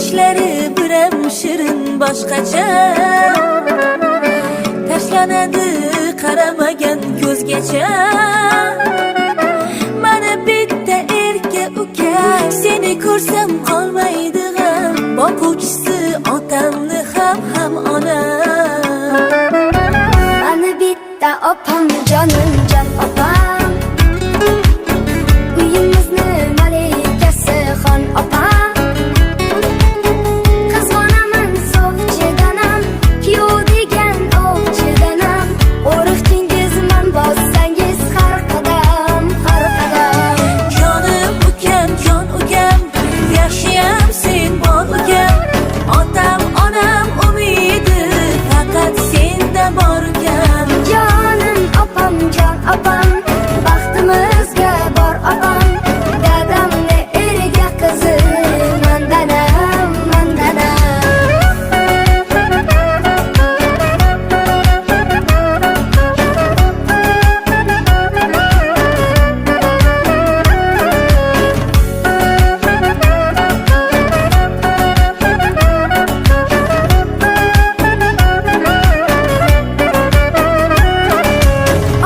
Yurtishlari biram shirin boshqacha, tashlanadi qaramagan ko'zgacha. Mana bitta erka uka, seni ko'rsam qolmaydi g'am. Boquvchisi otamni ham onam. Mana bitta opam, jonim jon opam, uyimizni malikasi xon opam. Qizg'onaman sovchidanam, kuyov degan ovchidanam. O'riqdingizman bossangiz har qadam, har qadam. Jonim ukam, jon ukam, yaxshiyam sen bor ukam. Otam onam umidi faqat senda bor ukam. Jonim opam, jon opam, baxtimizga bor opam. Dadamni eriga qizi mandanam, mandanam.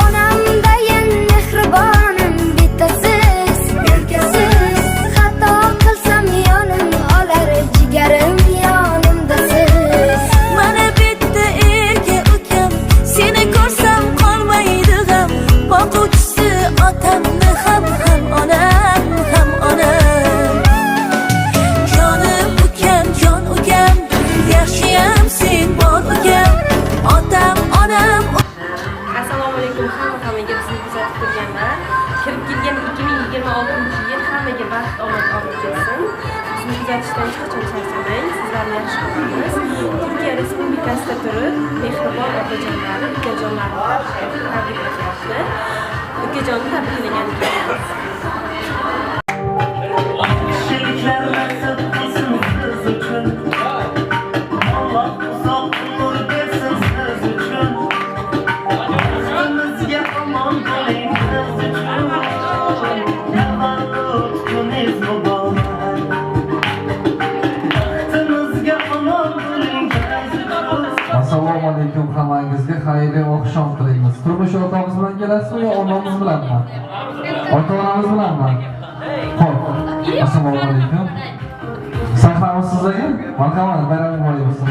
Onamdayin mehribonim bittasiz, erkasiz. Xato qilsam yonim olar, jigarim yonimda siz. Mana bitta erka ukam, seni ko'rsam qolmaydi g'am. Boquvchisi otamni ham onam, ham onam. Jonim ukam, jon ukam, yaxshiyam sen bor ukam. Otam onam. Assalomu alaykum hammaga bizni kuzatib turganlar. Kirib kelgan 2026-yil hammaga baxt omad olib kelsin. Bizni kuzatishdan hech qachon charchamang. Sizlarni yaxshi ko'ramiz. Turkiya Respublikasida turib, mehribon otajonlari, ukajonlarni tabriklashyapti. Ukajonni tabriklagan ekanmiz. Assalomu alaykum hammangizga xayrli oqshom tilaymiz. Turmush o'rtog'imiz bilan kelasizmi yo onamiz bilanmi? Ota-onamiz bilanmi? Xo'p. Assalomu alaykum. Sahar sizlarga marhamat, bayram muborak bo'lsin.